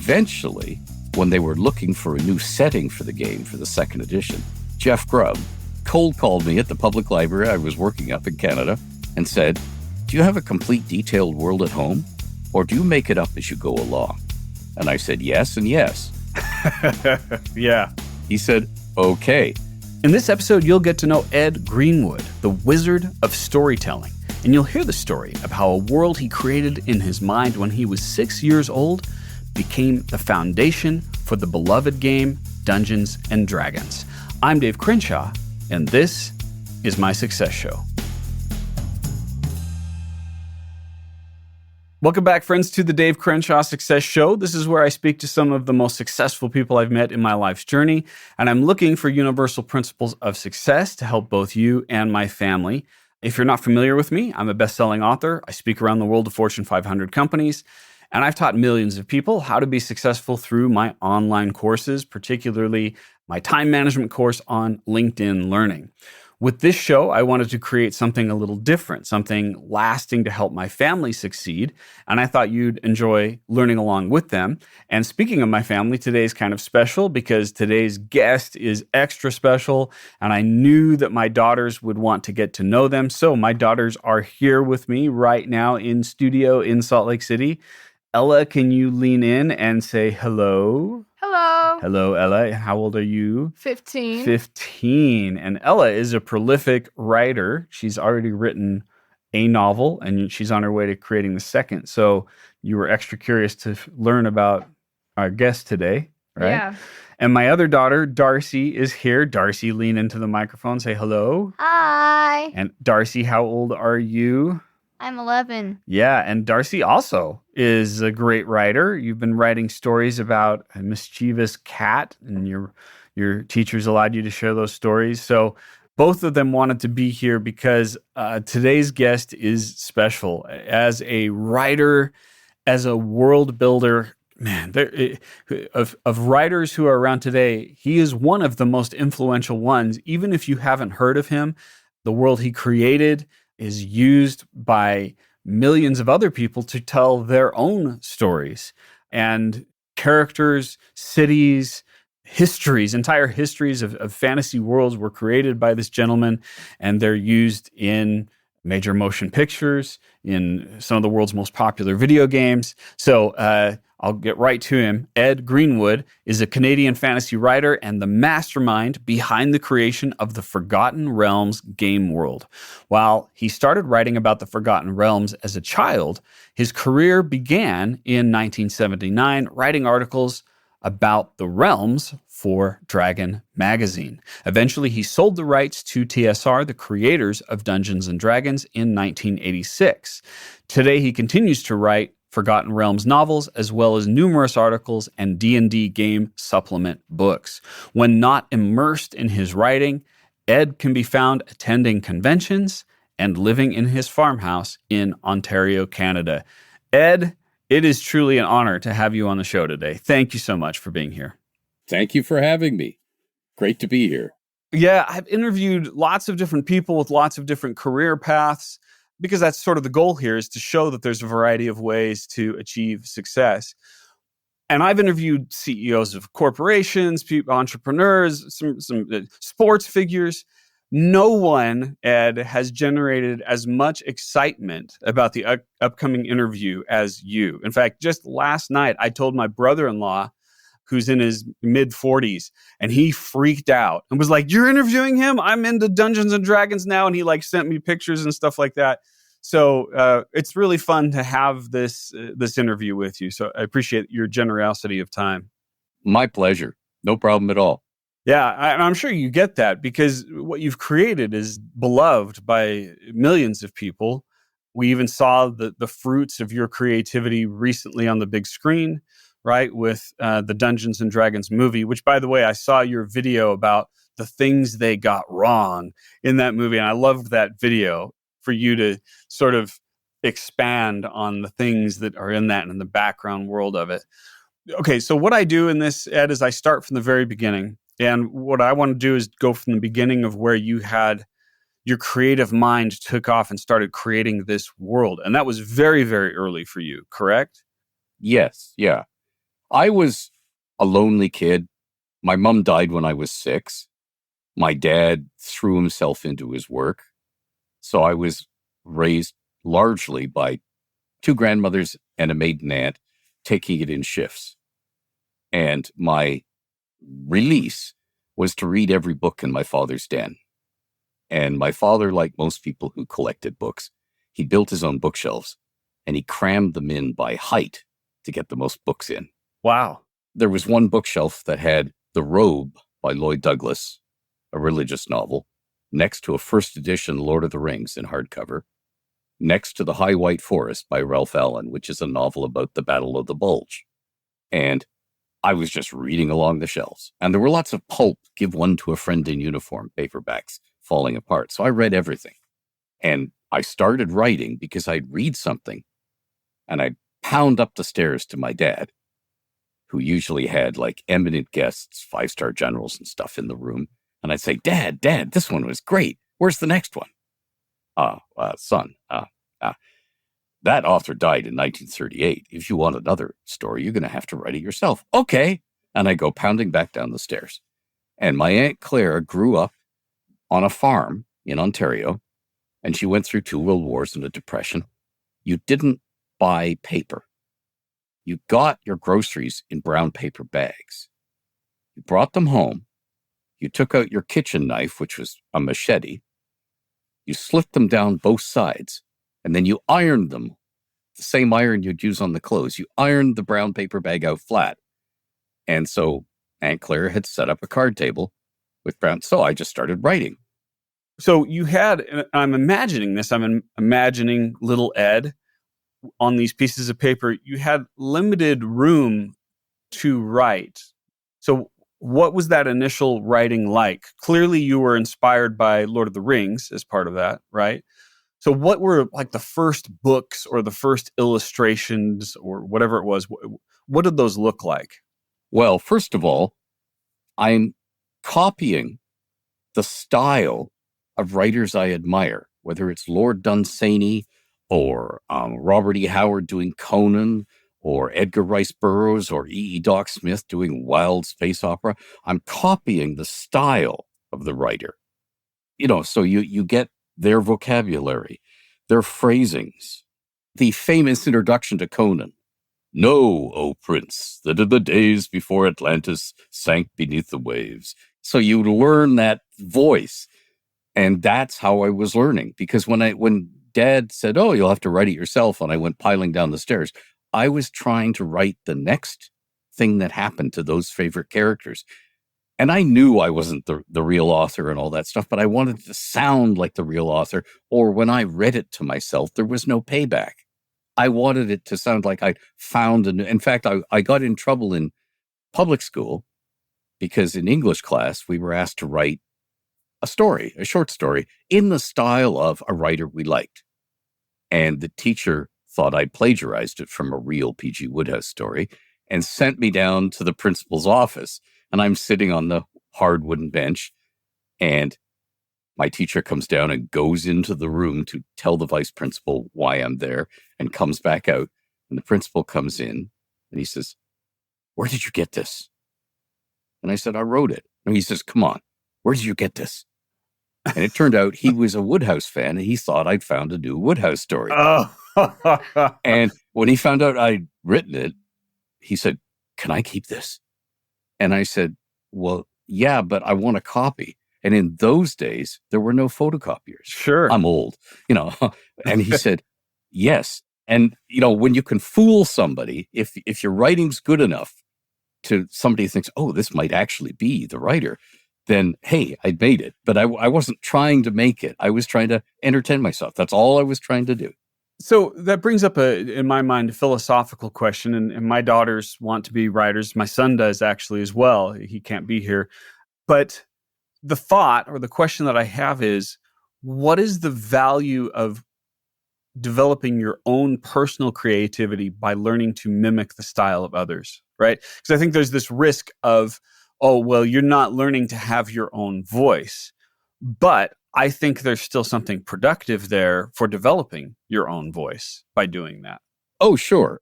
Eventually, when they were looking for a new setting for the game for the second edition, Jeff Grubb cold called me at the public library I was working up in Canada and said, "Do you have a complete detailed world at home? Or do you make it up as you go along?" And I said yes and yes. Yeah. He said, "Okay." In this episode, you'll get to know Ed Greenwood, the wizard of storytelling. And you'll hear the story of how a world he created in his mind when he was 6 years old became the foundation for the beloved game Dungeons and Dragons. I'm Dave Crenshaw, and this is my Success Show. Welcome back, friends, to the Dave Crenshaw Success Show. This is where I speak to some of the most successful people I've met in my life's journey, and I'm looking for universal principles of success to help both you and my family. If you're not familiar with me, I'm a best-selling author. I speak around the world to Fortune 500 companies, and I've taught millions of people how to be successful through my online courses, particularly my time management course on LinkedIn Learning. With this show, I wanted to create something a little different, something lasting to help my family succeed, and I thought you'd enjoy learning along with them. And speaking of my family, today's kind of special because today's guest is extra special, and I knew that my daughters would want to get to know them. So my daughters are here with me right now in studio in Salt Lake City. Ella, can you lean in and say hello? Hello. Hello, Ella. How old are you? 15. 15. And Ella is a prolific writer. She's already written a novel, and she's on her way to creating the second. So you were extra curious to learn about our guest today, right? Yeah. And my other daughter, Darcy, is here. Darcy, lean into the microphone. Say hello. Hi. And Darcy, how old are you? I'm 11. Yeah, and Darcy also is a great writer. You've been writing stories about a mischievous cat, and your teachers allowed you to share those stories. So both of them wanted to be here because today's guest is special. As a writer, as a world builder, man, of writers who are around today, he is one of the most influential ones. Even if you haven't heard of him, the world he created is used by millions of other people to tell their own stories. And characters, cities, histories, entire histories of fantasy worlds were created by this gentleman, and they're used in major motion pictures, in some of the world's most popular video games. So I'll get right to him. Ed Greenwood is a Canadian fantasy writer and the mastermind behind the creation of the Forgotten Realms game world. While he started writing about the Forgotten Realms as a child, his career began in 1979, writing articles about the realms for Dragon magazine. Eventually, he sold the rights to TSR, the creators of Dungeons and Dragons, in 1986. Today, he continues to write Forgotten Realms novels, as well as numerous articles and D&D game supplement books. When not immersed in his writing, Ed can be found attending conventions and living in his farmhouse in Ontario, Canada. Ed, it is truly an honor to have you on the show today. Thank you so much for being here. Thank you for having me. Great to be here. Yeah, I've interviewed lots of different people with lots of different career paths, because that's sort of the goal here, is to show that there's a variety of ways to achieve success. And I've interviewed CEOs of corporations, entrepreneurs, some sports figures. No one, Ed, has generated as much excitement about the upcoming interview as you. In fact, just last night, I told my brother-in-law, who's in his mid-40s, and he freaked out and was like, "You're interviewing him? I'm into Dungeons and Dragons now." And he sent me pictures and stuff like that. So it's really fun to have this interview with you. So I appreciate your generosity of time. My pleasure. No problem at all. Yeah, and I'm sure you get that because what you've created is beloved by millions of people. We even saw the fruits of your creativity recently on the big screen, right, with the Dungeons and Dragons movie, which, by the way, I saw your video about the things they got wrong in that movie, and I loved that video for you to sort of expand on the things that are in that and in the background world of it. Okay, so what I do in this, Ed, is I start from the very beginning. And what I want to do is go from the beginning of where you had your creative mind took off and started creating this world. And that was very, very early for you, correct? Yes, yeah. I was a lonely kid. My mom died when I was 6. My dad threw himself into his work. So I was raised largely by 2 grandmothers and a maiden aunt, taking it in shifts. And my release was to read every book in my father's den. And my father, like most people who collected books, he built his own bookshelves and he crammed them in by height to get the most books in. Wow. There was one bookshelf that had The Robe by Lloyd Douglas, a religious novel, next to a first edition Lord of the Rings in hardcover, next to The High White Forest by Ralph Allen, which is a novel about the Battle of the Bulge. And I was just reading along the shelves. And there were lots of pulp, Give One to a Friend in Uniform paperbacks falling apart. So I read everything. And I started writing because I'd read something and I'd pound up the stairs to my dad, who usually had like eminent guests, 5-star generals and stuff in the room. And I'd say, Dad, this one was great. Where's the next one? Son, that author died in 1938. If you want another story, you're going to have to write it yourself. Okay. And I go pounding back down the stairs. And my Aunt Claire grew up on a farm in Ontario, and she went through 2 world wars and a depression. You didn't buy paper. You got your groceries in brown paper bags. You brought them home. You took out your kitchen knife, which was a machete. You slit them down both sides, and then you ironed them. The same iron you'd use on the clothes. You ironed the brown paper bag out flat. And so Aunt Claire had set up a card table with brown. So I just started writing. So you had, and I'm imagining this, I'm imagining little Ed on these pieces of paper. You had limited room to write. So what was that initial writing like? Clearly you were inspired by Lord of the Rings as part of that, right? So what were like the first books or the first illustrations or whatever it was? What did those look like? Well, first of all, I'm copying the style of writers I admire, whether it's Lord Dunsany or Robert E. Howard doing Conan or Edgar Rice Burroughs or E. Doc Smith doing wild space opera. I'm copying the style of the writer. So you get their vocabulary, their phrasings. The famous introduction to Conan. Know, O Prince, that in the days before Atlantis sank beneath the waves. So you learn that voice. And that's how I was learning. Because when Dad said, oh, you'll have to write it yourself, and I went piling down the stairs, I was trying to write the next thing that happened to those favorite characters. And I knew I wasn't the real author and all that stuff, but I wanted to sound like the real author. Or when I read it to myself, there was no payback. I wanted it to sound like I found in fact, I got in trouble in public school because in English class, we were asked to write a short story in the style of a writer we liked. And the teacher thought I'd plagiarized it from a real P.G. Wodehouse story and sent me down to the principal's office. And I'm sitting on the hard wooden bench, and my teacher comes down and goes into the room to tell the vice principal why I'm there and comes back out. And the principal comes in and he says, where did you get this? And I said, I wrote it. And he says, come on, where did you get this? And it turned out he was a Wodehouse fan and he thought I'd found a new Wodehouse story. Oh. And when he found out I'd written it, he said, can I keep this? And I said, well, yeah, but I want a copy. And in those days, there were no photocopiers. Sure. I'm old, And he said, yes. And, when you can fool somebody, if your writing's good enough to somebody who thinks, oh, this might actually be the writer, then, hey, I made it. But I wasn't trying to make it. I was trying to entertain myself. That's all I was trying to do. So that brings up, in my mind, a philosophical question. And my daughters want to be writers. My son does actually as well. He can't be here. But the thought or the question that I have is, what is the value of developing your own personal creativity by learning to mimic the style of others, right? Because I think there's this risk of, oh, well, you're not learning to have your own voice. But I think there's still something productive there for developing your own voice by doing that. Oh, sure.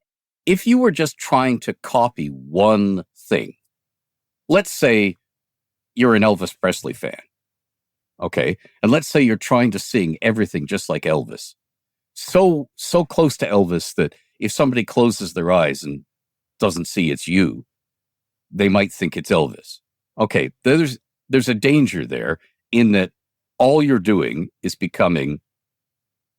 if you were just trying to copy one thing, let's say you're an Elvis Presley fan, okay? And let's say you're trying to sing everything just like Elvis. So close to Elvis that if somebody closes their eyes and doesn't see it's you, they might think it's Elvis. Okay, there's a danger there in that all you're doing is becoming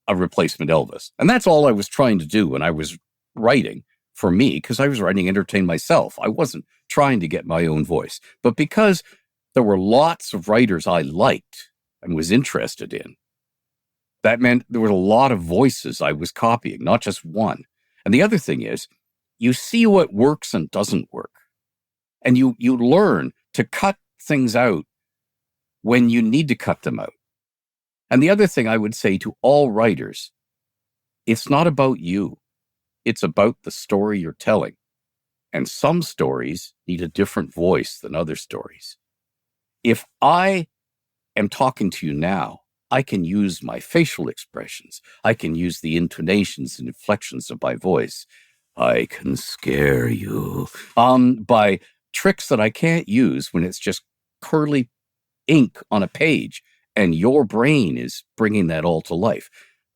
a replacement Elvis. And that's all I was trying to do when I was writing for me, because I was writing to entertain myself. I wasn't trying to get my own voice. But because there were lots of writers I liked and was interested in, that meant there were a lot of voices I was copying, not just one. And the other thing is, you see what works and doesn't work. And you learn to cut things out when you need to cut them out. And the other thing I would say to all writers, it's not about you. It's about the story you're telling. And some stories need a different voice than other stories. If I am talking to you now, I can use my facial expressions. I can use the intonations and inflections of my voice. I can scare you by tricks that I can't use when it's just curly ink on a page and your brain is bringing that all to life.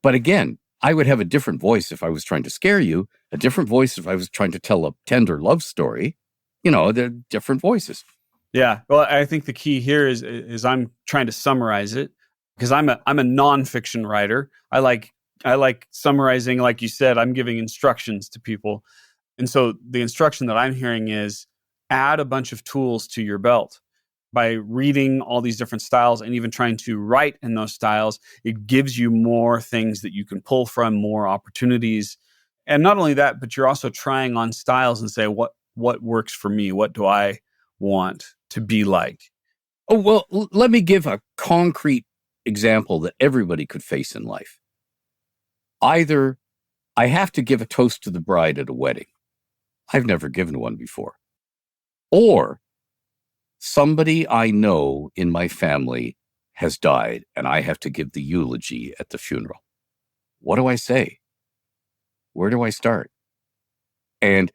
But again, I would have a different voice if I was trying to scare you, a different voice if I was trying to tell a tender love story. They're different voices. Yeah. Well, I think the key here is I'm trying to summarize it because I'm a nonfiction writer. I like summarizing, like you said, I'm giving instructions to people. And so the instruction that I'm hearing is add a bunch of tools to your belt. By reading all these different styles and even trying to write in those styles, it gives you more things that you can pull from, more opportunities. And not only that, but you're also trying on styles and say, what works for me? What do I want to be like? Oh, well, let me give a concrete example that everybody could face in life. Either I have to give a toast to the bride at a wedding. I've never given one before. Or somebody I know in my family has died and I have to give the eulogy at the funeral. What do I say? Where do I start? And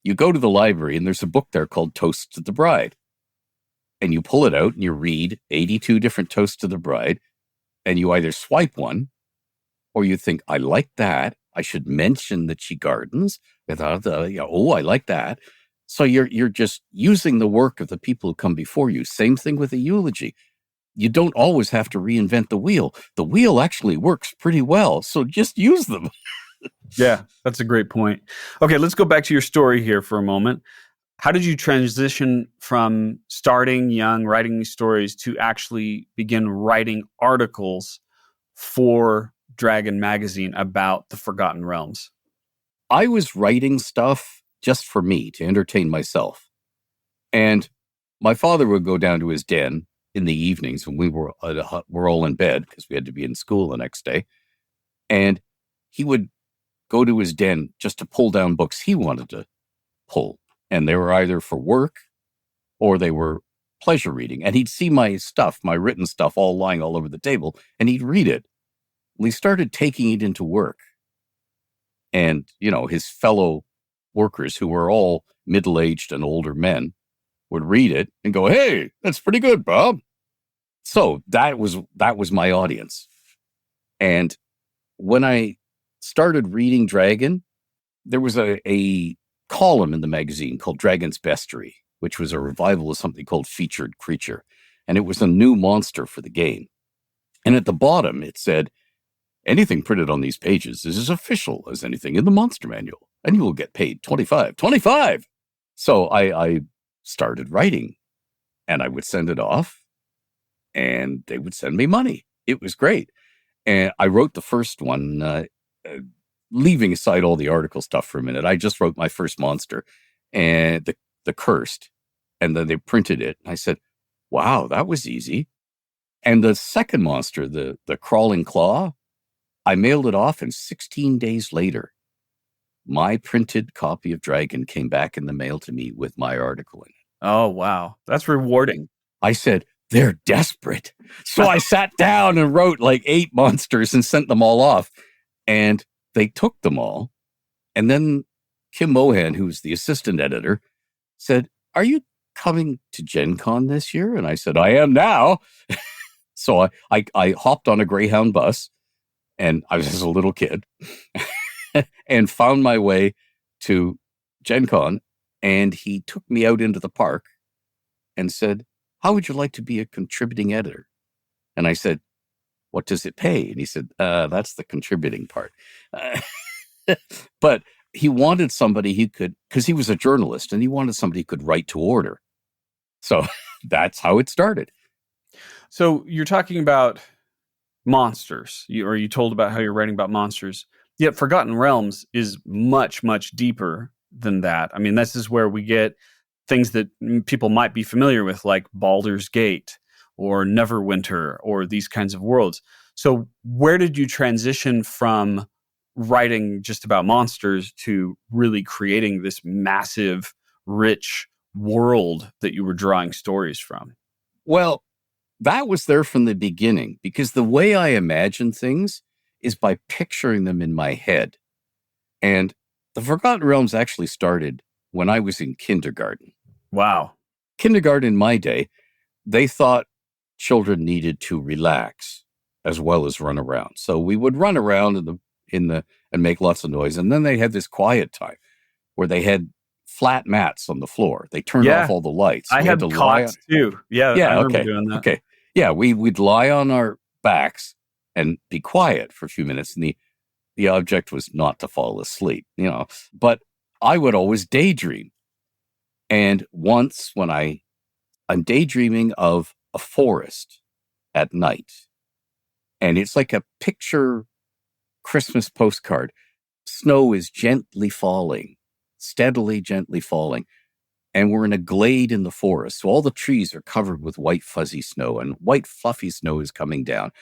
you go to the library and there's a book there called Toasts to the Bride. And you pull it out and you read 82 different toasts to the bride. And you either swipe one or you think, I like that. I should mention that she gardens. I like that. So you're just using the work of the people who come before you. Same thing with a eulogy. You don't always have to reinvent the wheel. The wheel actually works pretty well, so just use them. Yeah, that's a great point. Okay, let's go back to your story here for a moment. How did you transition from starting young, writing these stories, to actually begin writing articles for Dragon Magazine about the Forgotten Realms? I was writing stuff just for me, to entertain myself. And my father would go down to his den in the evenings when we were all in bed because we had to be in school the next day. And he would go to his den just to pull down books he wanted to pull. And they were either for work or they were pleasure reading. And he'd see my stuff, my written stuff, all lying all over the table, and he'd read it. Well, he started taking it into work. And, his fellow workers, who were all middle-aged and older men, would read it and go, hey, that's pretty good, Bob. So that was my audience. And when I started reading Dragon, there was a column in the magazine called Dragon's Bestiary, which was a revival of something called Featured Creature. And it was a new monster for the game. And at the bottom, it said, anything printed on these pages is as official as anything in the monster manual, and you will get paid $25. So I started writing, and I would send it off, and they would send me money. It was great. And I wrote the first one, leaving aside all the article stuff for a minute. I just wrote my first monster, and the Cursed, and then they printed it. I said, wow, that was easy. And the second monster, the Crawling Claw, I mailed it off, and 16 days later, my printed copy of Dragon came back in the mail to me with my article in it. Oh, wow. That's rewarding. I said, they're desperate. So I sat down and wrote like 8 monsters and sent them all off. And they took them all and then Kim Mohan, who's the assistant editor, said, "Are you coming to Gen Con this year?" And I said, "I am now." So I hopped on a Greyhound bus, and I was just a little kid, and found my way to Gen Con. And he took me out into the park and said, "How would you like to be a contributing editor?" And I said, "What does it pay?" And he said, "That's the contributing part." But he wanted somebody he could, because he was a journalist, and he wanted somebody who could write to order. So that's how it started. So you're talking about monsters, you told about how you're writing about monsters. Yet Forgotten Realms is much, much deeper than that. I mean, this is where we get things that people might be familiar with, like Baldur's Gate or Neverwinter or these kinds of worlds. So where did you transition from writing just about monsters to really creating this massive, rich world that you were drawing stories from? Well, that was there from the beginning, because the way I imagine things is by picturing them in my head. And the Forgotten Realms actually started when I was in kindergarten. Wow. Kindergarten in my day, they thought children needed to relax as well as run around. So we would run around and make lots of noise. And then they had this quiet time where they had flat mats on the floor. They turned off all the lights. I had cots too. Yeah, I remember doing that. Okay. Yeah, we'd lie on our backs and be quiet for a few minutes. And the object was not to fall asleep, But I would always daydream. And once when I'm daydreaming of a forest at night, and it's like a picture Christmas postcard. Snow is gently falling, steadily, gently falling. And we're in a glade in the forest. So all the trees are covered with white fuzzy snow, and white fluffy snow is coming down.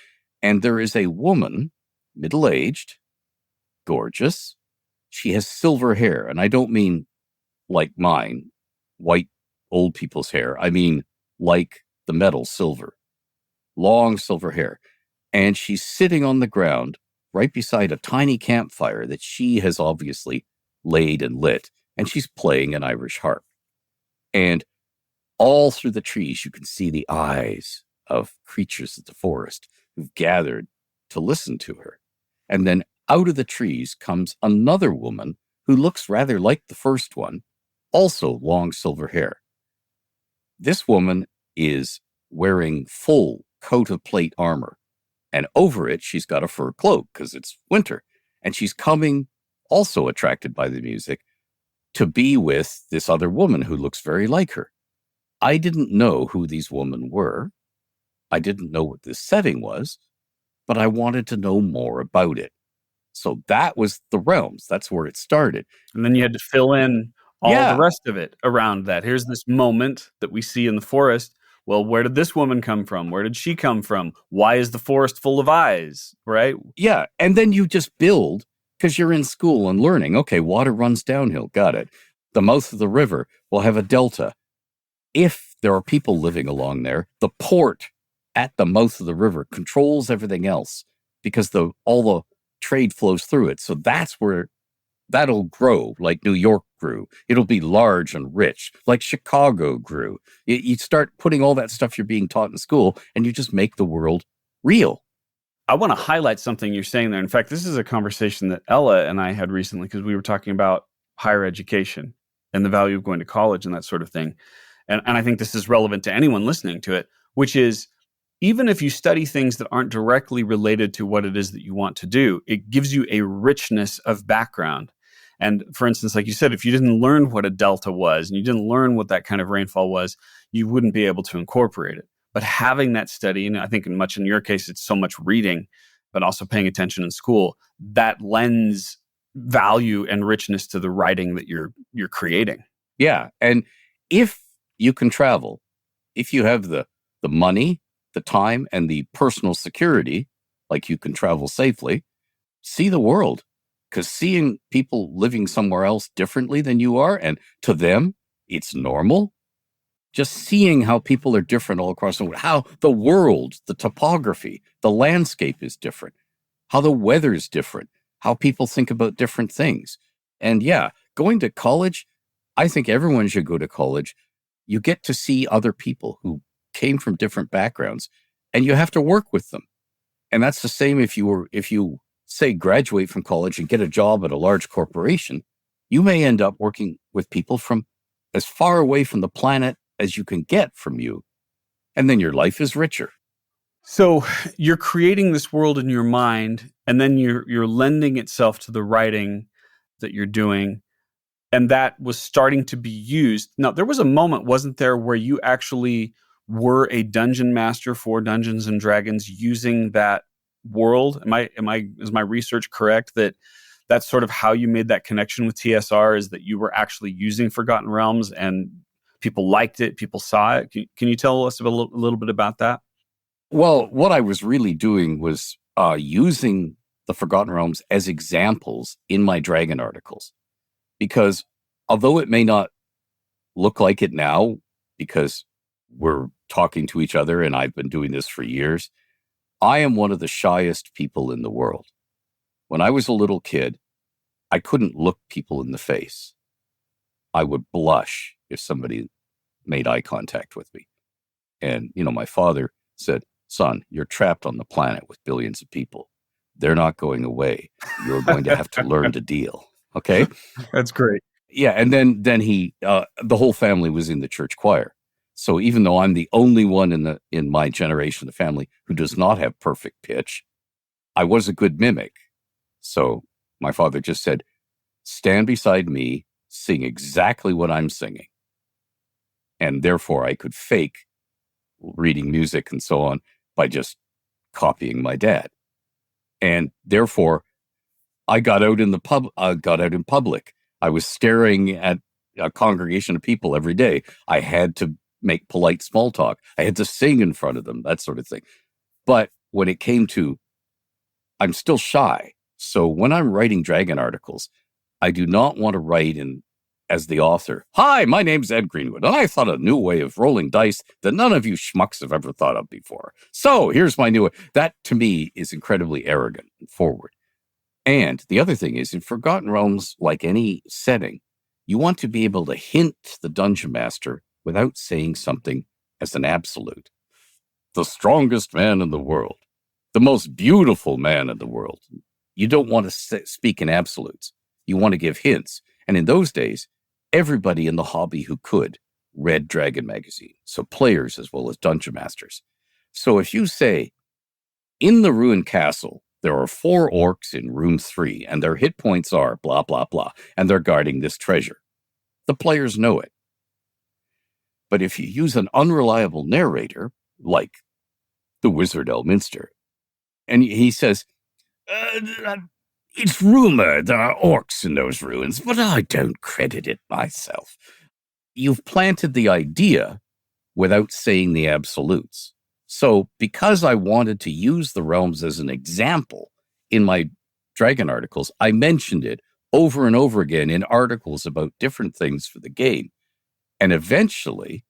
And there is a woman, middle-aged, gorgeous. She has silver hair. And I don't mean like mine, white old people's hair. I mean like the metal silver, long silver hair. And she's sitting on the ground right beside a tiny campfire that she has obviously laid and lit. And she's playing an Irish harp. And all through the trees, you can see the eyes of creatures of the forest who've gathered to listen to her. And then out of the trees comes another woman who looks rather like the first one, also long silver hair. This woman is wearing full coat of plate armor. And over it, she's got a fur cloak because it's winter. And she's coming, also attracted by the music, to be with this other woman who looks very like her. I didn't know who these women were. I didn't know what this setting was, but I wanted to know more about it. So that was the realms. That's where it started. And then you had to fill in all the rest of it around that. Here's this moment that we see in the forest. Well, where did this woman come from? Where did she come from? Why is the forest full of eyes, right? Yeah, and then you just build, because you're in school and learning. Okay, water runs downhill. Got it. The mouth of the river will have a delta. If there are people living along there, the port at the mouth of the river controls everything else because all the trade flows through it. So that's where that'll grow, like New York grew. It'll be large and rich, like Chicago grew. You start putting all that stuff you're being taught in school, and you just make the world real. I want to highlight something you're saying there. In fact, this is a conversation that Ella and I had recently because we were talking about higher education and the value of going to college and that sort of thing. And I think this is relevant to anyone listening to it, which is even if you study things that aren't directly related to what it is that you want to do, it gives you a richness of background. And for instance, like you said, if you didn't learn what a delta was and you didn't learn what that kind of rainfall was, you wouldn't be able to incorporate it. But having that study, and I think much in your case, it's so much reading, but also paying attention in school, that lends value and richness to the writing that you're creating. Yeah. And if you can travel, if you have the money, the time, and the personal security, like you can travel safely, see the world. Because seeing people living somewhere else differently than you are, and to them, it's normal. Just seeing how people are different all across the world, how the world, the topography, the landscape is different, how the weather is different, how people think about different things. And yeah, going to college, I think everyone should go to college. You get to see other people who came from different backgrounds, and you have to work with them. And that's the same if you say graduate from college and get a job at a large corporation, you may end up working with people from as far away from the planet as you can get from you. And then your life is richer. So you're creating this world in your mind, and then you're lending itself to the writing that you're doing. And that was starting to be used. Now, there was a moment, wasn't there, where you actually were a dungeon master for Dungeons and Dragons using that world? Is my research correct that that's sort of how you made that connection with TSR, is that you were actually using Forgotten Realms and people liked it, people saw it? Can you tell us a little bit about that? Well, what I was really doing was using the Forgotten Realms as examples in my Dragon articles. Because although it may not look like it now, because we're talking to each other and I've been doing this for years, I am one of the shyest people in the world. When I was a little kid, I couldn't look people in the face. I would blush if somebody made eye contact with me. And, my father said, "Son, you're trapped on the planet with billions of people. They're not going away. You're going to have to learn to deal." Okay? That's great. Yeah, and then he, the whole family was in the church choir. So even though I'm the only one in my generation of the family who does not have perfect pitch, I was a good mimic. So my father just said, "Stand beside me, sing exactly what I'm singing." And therefore I could fake reading music and so on by just copying my dad. And therefore I got out in public. I was staring at a congregation of people every day. I had to make polite small talk. I had to sing in front of them, that sort of thing. But when it came to, I'm still shy. So when I'm writing Dragon articles, I do not want to write as the author, "Hi, my name's Ed Greenwood, and I thought a new way of rolling dice that none of you schmucks have ever thought of before. So here's my new way." That, to me, is incredibly arrogant and forward. And the other thing is, in Forgotten Realms, like any setting, you want to be able to hint the dungeon master without saying something as an absolute. The strongest man in the world, the most beautiful man in the world. You don't want to speak in absolutes. You want to give hints. And in those days, everybody in the hobby who could read Dragon magazine. So players as well as dungeon masters. So if you say, "In the ruined castle, there are 4 orcs in room 3, and their hit points are blah, blah, blah, and they're guarding this treasure," the players know it. But if you use an unreliable narrator, like the Wizard Elminster, and he says, "It's rumored there are orcs in those ruins, but I don't credit it myself," you've planted the idea without saying the absolutes. So because I wanted to use the realms as an example in my Dragon articles, I mentioned it over and over again in articles about different things for the game. And eventually,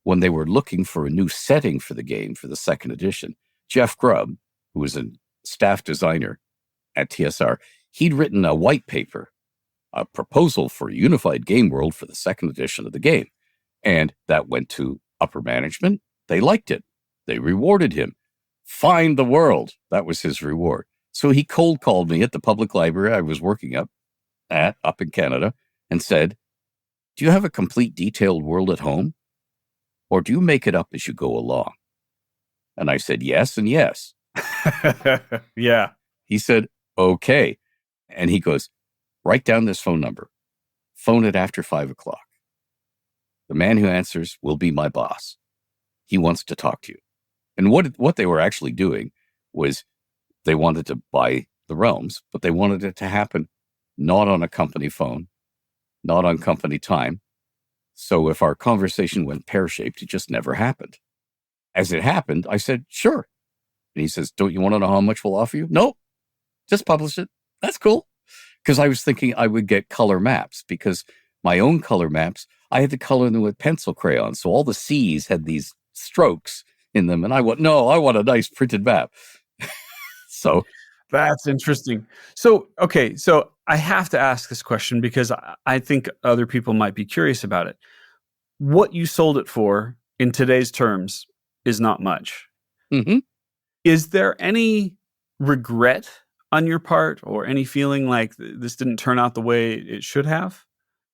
when they were looking for a new setting for the game for the second edition, Jeff Grubb, who was a staff designer at TSR, he'd written a white paper, a proposal for a unified game world for the second edition of the game. And that went to upper management. They liked it. They rewarded him. Find the world. That was his reward. So he cold called me at the public library I was working up in Canada and said, "Do you have a complete detailed world at home? Or do you make it up as you go along?" And I said, "Yes and yes." Yeah. He said, "Okay." And he goes, "Write down this phone number. Phone it after 5:00. The man who answers will be my boss. He wants to talk to you." And what they were actually doing was they wanted to buy the realms, but they wanted it to happen not on a company phone, not on company time. So if our conversation went pear-shaped, it just never happened. As it happened, I said, "Sure." And he says, "Don't you want to know how much we'll offer you?" "Nope, just publish it. That's cool." Because I was thinking I would get color maps, because my own color maps, I had to color them with pencil crayons. So all the C's had these strokes in them. And I want a nice printed map. So that's interesting. So, okay. So I have to ask this question because I think other people might be curious about it. What you sold it for in today's terms is not much. Mm-hmm. Is there any regret on your part or any feeling like this didn't turn out the way it should have?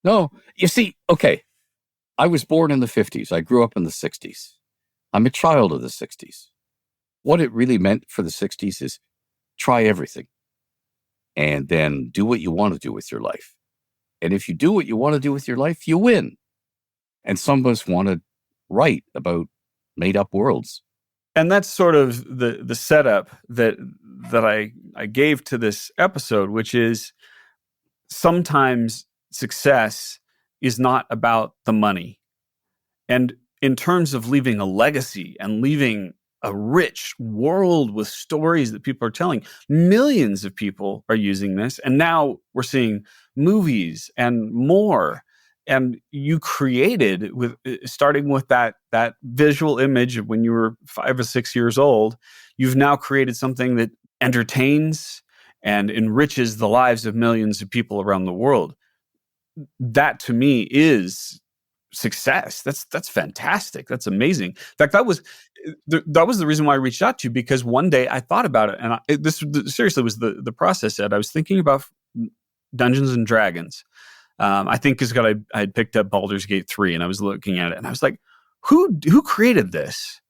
No, you see, okay, I was born in the 50s. I grew up in the 60s. I'm a child of the 60s. What it really meant for the 60s is try everything and then do what you want to do with your life. And if you do what you want to do with your life, you win. And some of us want to write about made-up worlds. And that's sort of the setup that I gave to this episode, which is sometimes success is not about the money. And in terms of leaving a legacy and leaving a rich world with stories that people are telling, millions of people are using this. And now we're seeing movies and more. And you created with starting with that visual image of when you were 5 or 6 years old, you've now created something that entertains and enriches the lives of millions of people around the world. That to me is success. That's fantastic. That's amazing. In fact, that was the reason why I reached out to you, because one day I thought about it, and this seriously was the process. Ed, I was thinking about Dungeons and Dragons. I think is because I had picked up Baldur's Gate 3, and I was looking at it, and I was like, who created this,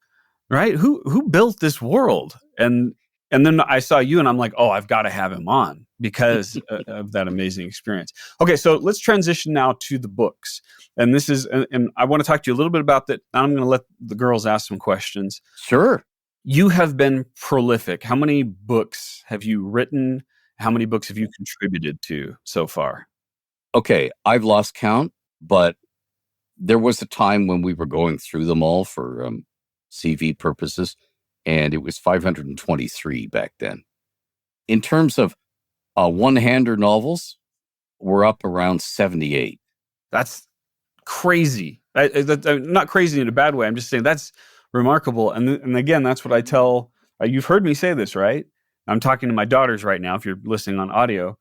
right? Who built this world? And then I saw you, and I'm like, oh, I've got to have him on because of that amazing experience. Okay, so let's transition now to the books. And this is, and I want to talk to you a little bit about that. I'm going to let the girls ask some questions. Sure. You have been prolific. How many books have you written? How many books have you contributed to so far? Okay, I've lost count, but there was a time when we were going through them all for CV purposes, and it was 523 back then. In terms of one-hander novels, we're up around 78. That's crazy. Not crazy in a bad way. I'm just saying that's remarkable. And again, that's what I tell. You've heard me say this, right? I'm talking to my daughters right now. If you're listening on audio,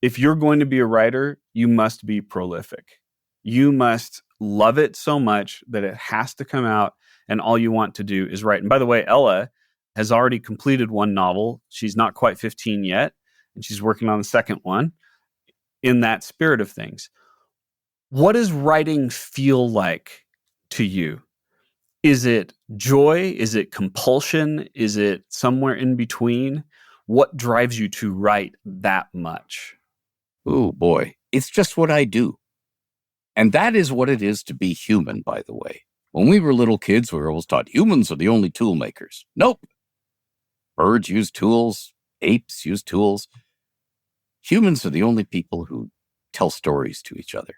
if you're going to be a writer, you must be prolific. You must love it so much that it has to come out, and all you want to do is write. And by the way, Ella has already completed one novel. She's not quite 15 yet, and she's working on the second one in that spirit of things. What does writing feel like to you? Is it joy? Is it compulsion? Is it somewhere in between? What drives you to write that much? Oh, boy. It's just what I do. And that is what it is to be human, by the way. When we were little kids, we were always taught humans are the only tool makers. Nope. Birds use tools. Apes use tools. Humans are the only people who tell stories to each other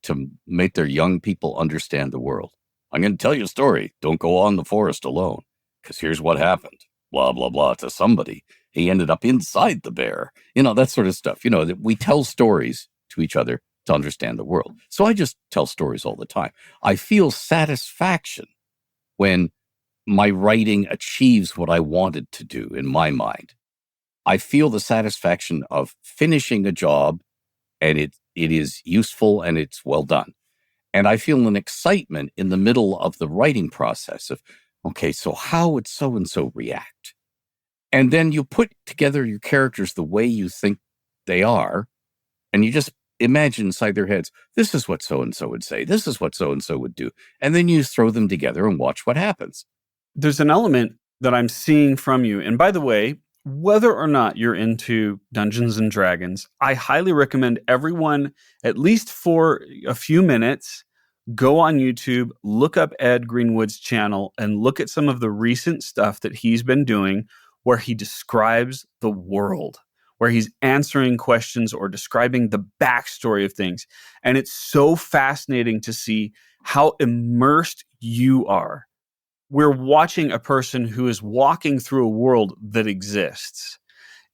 to make their young people understand the world. I'm going to tell you a story. Don't go on the forest alone, because here's what happened. Blah, blah, blah to somebody. He ended up inside the bear. That sort of stuff. That we tell stories to each other to understand the world. So I just tell stories all the time. I feel satisfaction when my writing achieves what I wanted to do in my mind. I feel the satisfaction of finishing a job, and it is useful and it's well done. And I feel an excitement in the middle of the writing process of, okay, so how would so-and-so react? And then you put together your characters the way you think they are, and you just imagine inside their heads, this is what so-and-so would say, this is what so-and-so would do. And then you throw them together and watch what happens. There's an element that I'm seeing from you. And by the way, whether or not you're into Dungeons and Dragons, I highly recommend everyone, at least for a few minutes, go on YouTube, look up Ed Greenwood's channel, and look at some of the recent stuff that he's been doing where he describes the world, where he's answering questions or describing the backstory of things. And it's so fascinating to see how immersed you are. We're watching a person who is walking through a world that exists,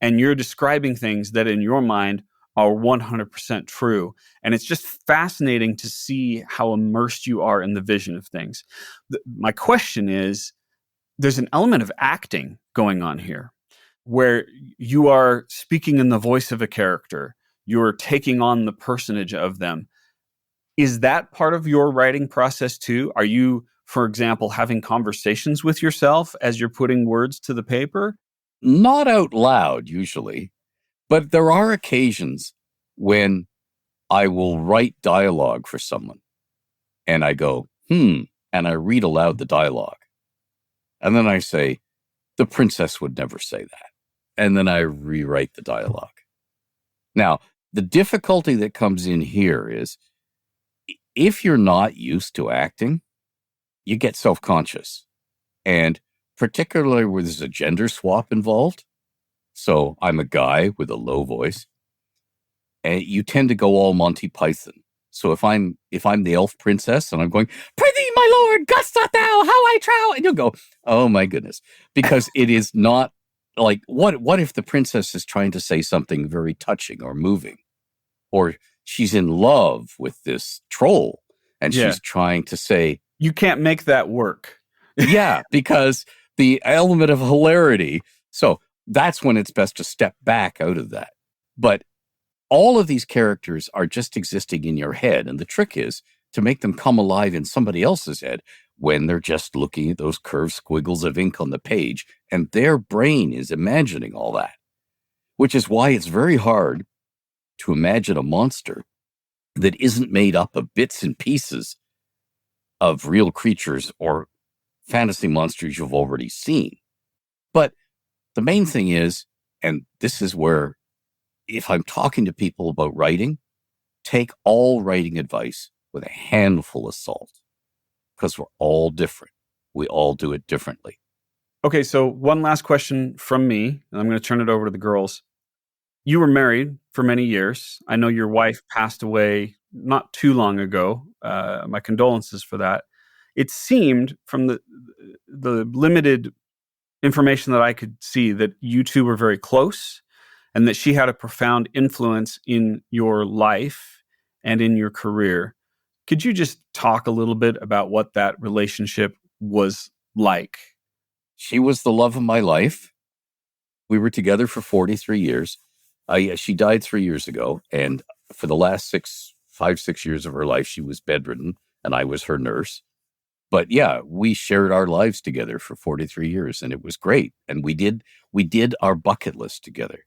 and you're describing things that in your mind are 100% true. And it's just fascinating to see how immersed you are in the vision of things. My question is, there's an element of acting going on here. where you are speaking in the voice of a character, you're taking on the personage of them. Is that part of your writing process too? Are you, for example, having conversations with yourself as you're putting words to the paper? Not out loud, usually, but there are occasions when I will write dialogue for someone and I go, and I read aloud the dialogue. And then I say, the princess would never say that. And then I rewrite the dialogue. Now, the difficulty that comes in here is if you're not used to acting, you get self-conscious. And particularly where there's a gender swap involved, so I'm a guy with a low voice, and you tend to go all Monty Python. So if I'm the elf princess and I'm going, "Prithee, my lord, gust thou how I trow," and you'll go, "Oh my goodness," because it is not like what if the princess is trying to say something very touching or moving, or she's in love with this troll and she's trying to say, you can't make that work. Yeah, because the element of hilarity. So that's when it's best to step back out of that. But all of these characters are just existing in your head. And the trick is to make them come alive in somebody else's head when they're just looking at those curved squiggles of ink on the page and their brain is imagining all that, which is why it's very hard to imagine a monster that isn't made up of bits and pieces of real creatures or fantasy monsters you've already seen. But the main thing is, and this is where, if I'm talking to people about writing, take all writing advice with a handful of salt, because we're all different. We all do it differently. Okay, so one last question from me, and I'm going to turn it over to the girls. You were married for many years. I know your wife passed away not too long ago. My condolences for that. It seemed from the limited information that I could see that you two were very close and that she had a profound influence in your life and in your career. Could you just talk a little bit about what that relationship was like? She was the love of my life. We were together for 43 years. She died 3 years ago, and for the last 5-6 years of her life, she was bedridden, and I was her nurse. But yeah, we shared our lives together for 43 years, and it was great. And we did our bucket list together.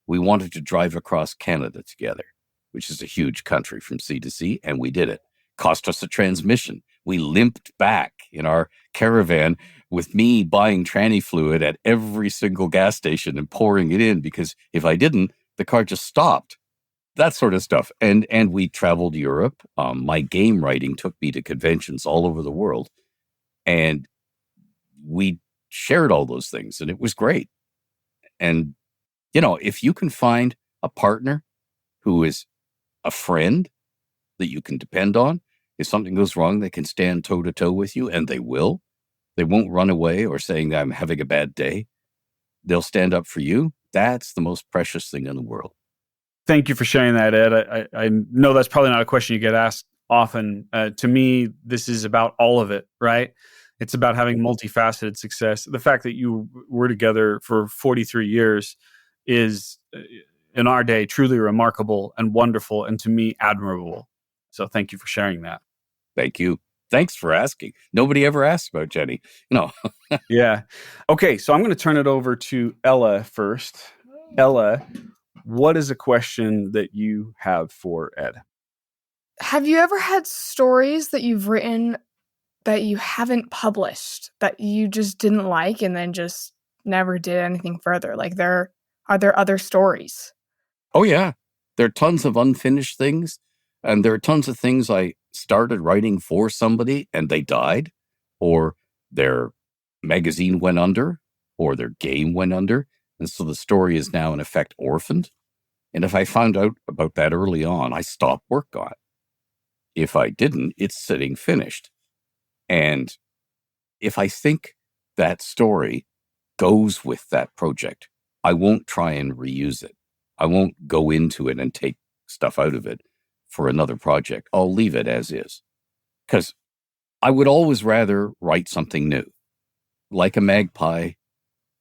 We wanted to drive across Canada together, which is a huge country from sea to sea, and we did it. Cost us a transmission. We limped back in our caravan with me buying tranny fluid at every single gas station and pouring it in, because if I didn't, the car just stopped. That sort of stuff. And we traveled Europe. My game writing took me to conventions all over the world. And we shared all those things, and it was great. And, if you can find a partner who is a friend that you can depend on, if something goes wrong, they can stand toe to toe with you, and they will. They won't run away or saying, "I'm having a bad day." They'll stand up for you. That's the most precious thing in the world. Thank you for sharing that, Ed. I know that's probably not a question you get asked often. To me, this is about all of it, right? It's about having multifaceted success. The fact that you were together for 43 years is, in our day, truly remarkable and wonderful, and to me, admirable. So thank you for sharing that. Thank you. Thanks for asking. Nobody ever asked about Jenny. Yeah. Okay, so I'm going to turn it over to Ella first. Ella, what is a question that you have for Ed? Have you ever had stories that you've written that you haven't published, that you just didn't like and then just never did anything further? Like, are there other stories? Oh, yeah. There are tons of unfinished things. And there are tons of things I started writing for somebody and they died, or their magazine went under, or their game went under. And so the story is now in effect orphaned. And if I found out about that early on, I stopped work on it. If I didn't, it's sitting finished. And if I think that story goes with that project, I won't try and reuse it. I won't go into it and take stuff out of it for another project. I'll leave it as is. Because I would always rather write something new. Like a magpie,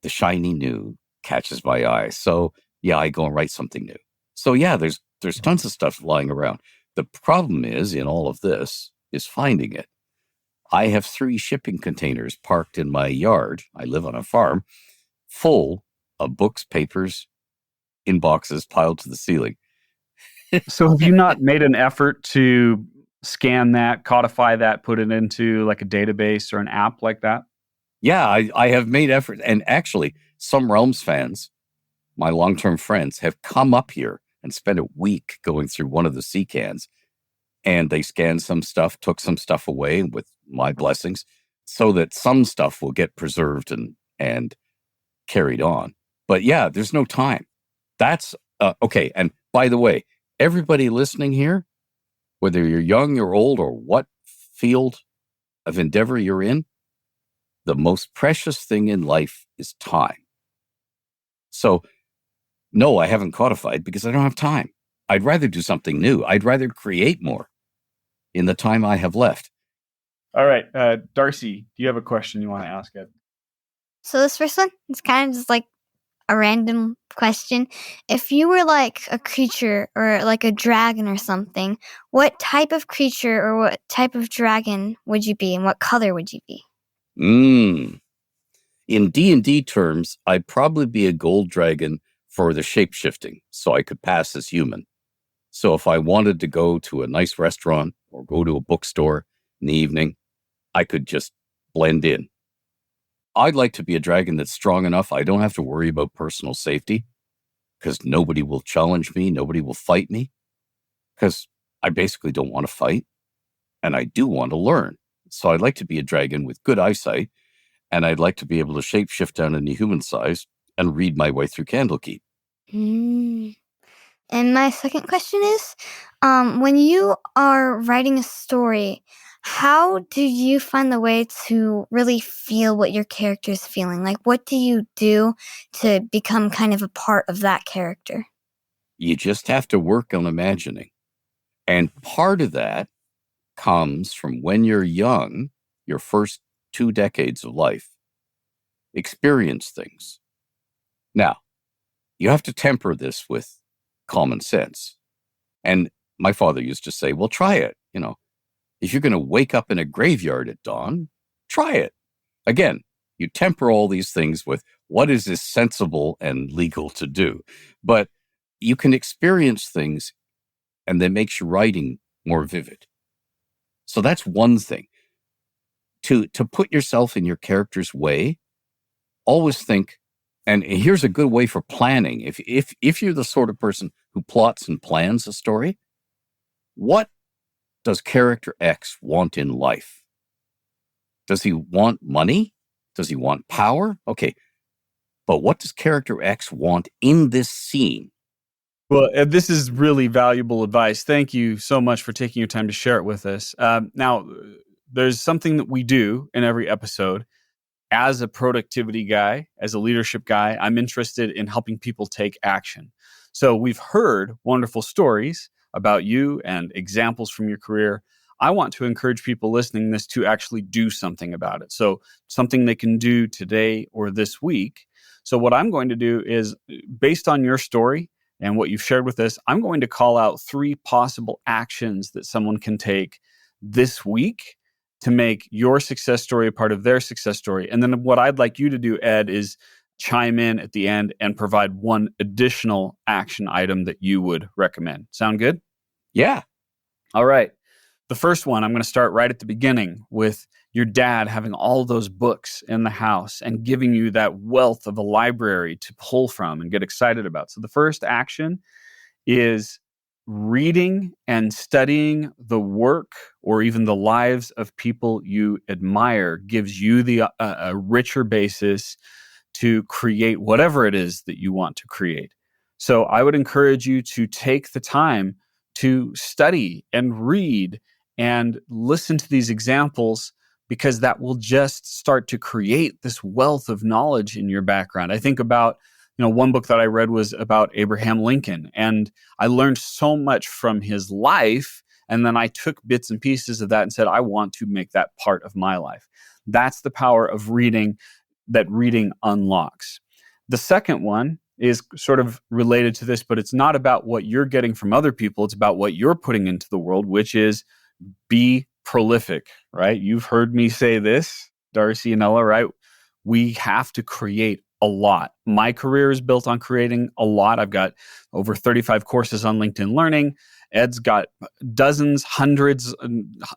the shiny new catches my eye. So yeah, I go and write something new. So yeah, there's tons of stuff lying around. The problem is in all of this is finding it. I have 3 shipping containers parked in my yard. I live on a farm full of books, papers, in boxes piled to the ceiling. So have you not made an effort to scan that, codify that, put it into like a database or an app like that? Yeah, I have made effort. And actually, some Realms fans, my long-term friends, have come up here and spent a week going through one of the sea cans. And they scanned some stuff, took some stuff away with my blessings, so that some stuff will get preserved and carried on. But yeah, there's no time. That's okay. And by the way, everybody listening here, whether you're young or old or what field of endeavor you're in, the most precious thing in life is time. So no, I haven't codified because I don't have time. I'd rather do something new. I'd rather create more in the time I have left. All right. Darcy, do you have a question you want to ask Ed? So this first one is kind of just like a random question. If you were like a creature or like a dragon or something, what type of creature or what type of dragon would you be, and what color would you be? In D&D terms, I'd probably be a gold dragon for the shape-shifting, so I could pass as human. So if I wanted to go to a nice restaurant or go to a bookstore in the evening, I could just blend in. I'd like to be a dragon that's strong enough I don't have to worry about personal safety, because nobody will challenge me, nobody will fight me, because I basically don't want to fight, and I do want to learn. So I'd like to be a dragon with good eyesight, and I'd like to be able to shapeshift down into human size and read my way through Candlekeep. And my second question is, when you are writing a story, how do you find the way to really feel what your character is feeling? Like, what do you do to become kind of a part of that character? You just have to work on imagining. And part of that comes from when you're young, your first 2 decades of life. Experience things. Now, you have to temper this with common sense. And my father used to say, well, try it. If you're going to wake up in a graveyard at dawn, try it. Again, you temper all these things with what is this sensible and legal to do. But you can experience things, and that makes your writing more vivid. So that's one thing. To put yourself in your character's way, always think, and here's a good way for planning. If you're the sort of person who plots and plans a story, what does character X want in life? Does he want money? Does he want power? Okay. But what does character X want in this scene? Well, Ed, this is really valuable advice. Thank you so much for taking your time to share it with us. Now, there's something that we do in every episode. As a productivity guy, as a leadership guy, I'm interested in helping people take action. So we've heard wonderful stories about you and examples from your career. I want to encourage people listening to this to actually do something about it. So something they can do today or this week. So what I'm going to do is, based on your story and what you've shared with us, I'm going to call out 3 possible actions that someone can take this week to make your success story a part of their success story. And then what I'd like you to do, Ed, is chime in at the end and provide one additional action item that you would recommend. Sound good? Yeah. All right. The first one, I'm going to start right at the beginning with your dad having all those books in the house and giving you that wealth of a library to pull from and get excited about. So the first action is reading and studying the work or even the lives of people you admire gives you a richer basis to create whatever it is that you want to create. So I would encourage you to take the time to study and read and listen to these examples, because that will just start to create this wealth of knowledge in your background. I think about, one book that I read was about Abraham Lincoln, and I learned so much from his life. And then I took bits and pieces of that and said, I want to make that part of my life. That's the power of reading, that reading unlocks. The second one is sort of related to this, but it's not about what you're getting from other people. It's about what you're putting into the world, which is be prolific, right? You've heard me say this, Darcy and Ella, right? We have to create a lot. My career is built on creating a lot. I've got over 35 courses on LinkedIn Learning. Ed's got dozens, hundreds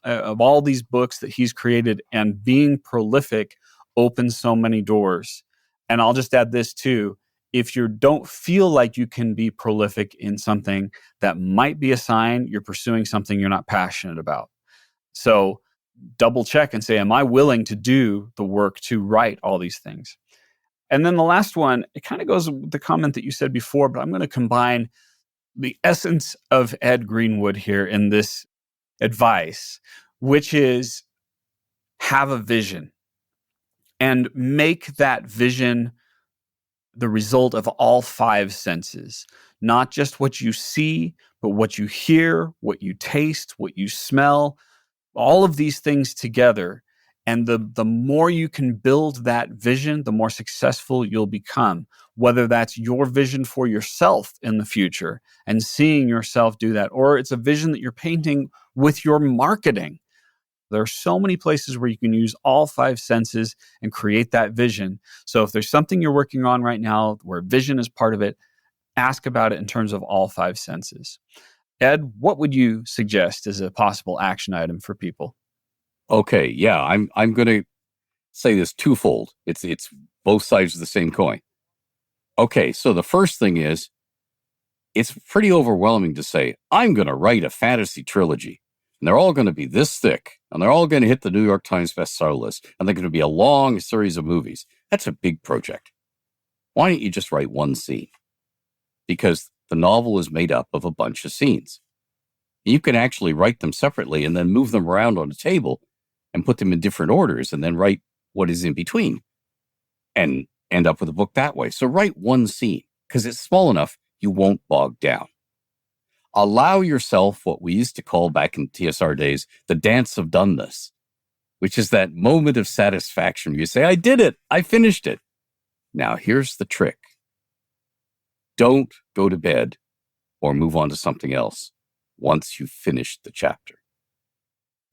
of all these books that he's created, and being prolific opens so many doors. And I'll just add this too. If you don't feel like you can be prolific in something, that might be a sign you're pursuing something you're not passionate about. So double check and say, am I willing to do the work to write all these things? And then the last one, it kind of goes with the comment that you said before, but I'm going to combine the essence of Ed Greenwood here in this advice, which is have a vision and make that vision the result of all five senses, not just what you see, but what you hear, what you taste, what you smell, all of these things together. And the more you can build that vision, the more successful you'll become, whether that's your vision for yourself in the future and seeing yourself do that, or it's a vision that you're painting with your marketing. There are so many places where you can use all five senses and create that vision. So if there's something you're working on right now where vision is part of it, ask about it in terms of all five senses. Ed, what would you suggest as a possible action item for people? Okay, yeah, I'm going to say this twofold. It's both sides of the same coin. Okay, so the first thing is, it's pretty overwhelming to say, I'm going to write a fantasy trilogy, and they're all going to be this thick, and they're all going to hit the New York Times bestseller list, and they're going to be a long series of movies. That's a big project. Why don't you just write one scene? Because the novel is made up of a bunch of scenes. You can actually write them separately and then move them around on a table and put them in different orders and then write what is in between and end up with a book that way. So write one scene because it's small enough you won't bog down. Allow yourself what we used to call back in TSR days, the dance of doneness, which is that moment of satisfaction where you say, I did it, I finished it. Now here's the trick. Don't go to bed or move on to something else once you've finished the chapter.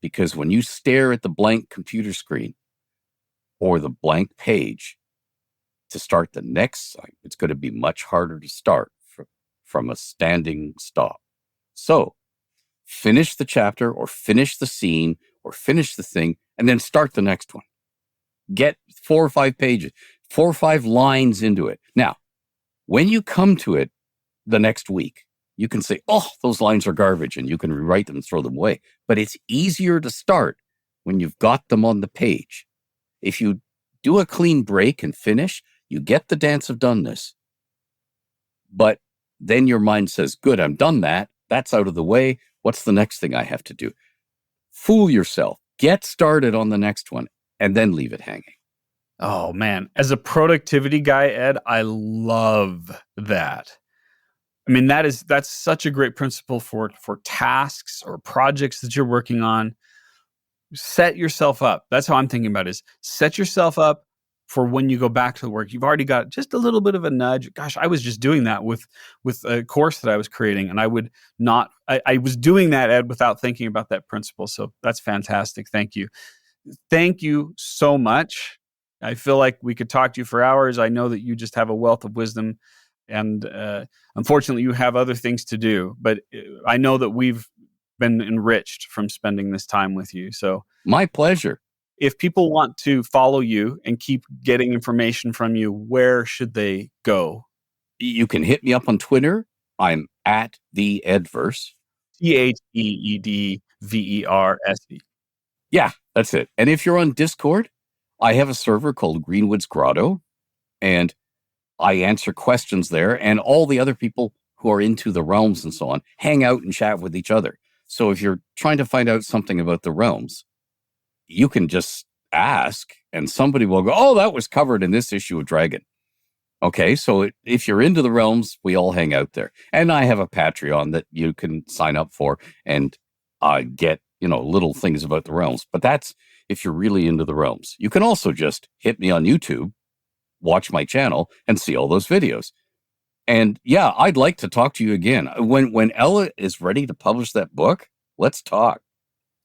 Because when you stare at the blank computer screen or the blank page to start the next site, it's going to be much harder to start from a standing stop. So finish the chapter or finish the scene or finish the thing and then start the next one. Get 4 or 5 pages, 4 or 5 lines into it. Now, when you come to it the next week, you can say, oh, those lines are garbage, and you can rewrite them and throw them away. But it's easier to start when you've got them on the page. If you do a clean break and finish, you get the dance of doneness. But then your mind says, good, I'm done that. That's out of the way. What's the next thing I have to do? Fool yourself. Get started on the next one, and then leave it hanging. Oh, man. As a productivity guy, Ed, I love that. I mean, that's such a great principle for tasks or projects that you're working on. Set yourself up. That's how I'm thinking about it, is set yourself up for when you go back to the work. You've already got just a little bit of a nudge. Gosh, I was just doing that with a course that I was creating, and I was doing that, Ed, without thinking about that principle. So that's fantastic. Thank you. Thank you so much. I feel like we could talk to you for hours. I know that you just have a wealth of wisdom. And unfortunately, you have other things to do. But I know that we've been enriched from spending this time with you. So my pleasure. If people want to follow you and keep getting information from you, where should they go? You can hit me up on Twitter. I'm at the Edverse. TheEdverse. Yeah, that's it. And if you're on Discord, I have a server called Greenwood's Grotto, and I answer questions there, and all the other people who are into the realms and so on hang out and chat with each other. So if you're trying to find out something about the realms, you can just ask, and somebody will go, oh, that was covered in this issue of Dragon. Okay, so if you're into the realms, we all hang out there. And I have a Patreon that you can sign up for and get, little things about the realms. But that's if you're really into the realms. You can also just hit me on YouTube, watch my channel and see all those videos. And yeah, I'd like to talk to you again. When Ella is ready to publish that book, let's talk.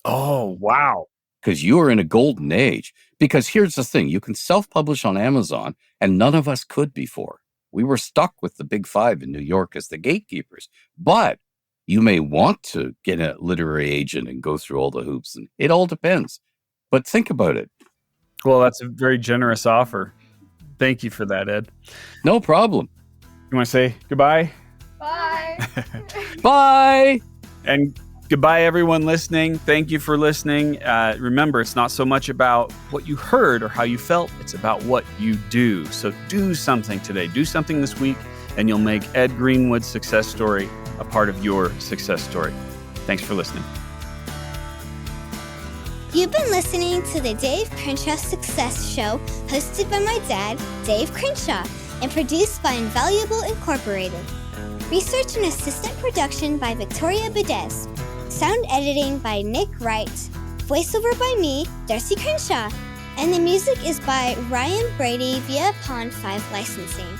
Oh, wow. Because you are in a golden age. Because here's the thing, you can self-publish on Amazon, and none of us could before. We were stuck with the big five in New York as the gatekeepers. But you may want to get a literary agent and go through all the hoops, and it all depends. But think about it. Well, that's a very generous offer. Thank you for that, Ed. No problem. You want to say goodbye? Bye. Bye. And goodbye, everyone listening. Thank you for listening. Remember, it's not so much about what you heard or how you felt. It's about what you do. So do something today. Do something this week, and you'll make Ed Greenwood's success story a part of your success story. Thanks for listening. You've been listening to the Dave Crenshaw Success Show, hosted by my dad, Dave Crenshaw, and produced by Invaluable Incorporated. Research and assistant production by Victoria Bedez. Sound editing by Nick Wright. Voiceover by me, Darcy Crenshaw. And the music is by Ryan Brady via Pond 5 Licensing.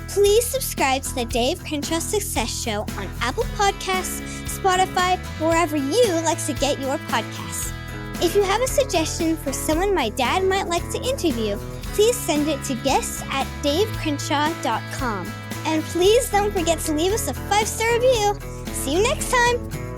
Please subscribe to the Dave Crenshaw Success Show on Apple Podcasts, Spotify, wherever you like to get your podcasts. If you have a suggestion for someone my dad might like to interview, please send it to guests@davecrenshaw.com. And please don't forget to leave us a 5-star review. See you next time!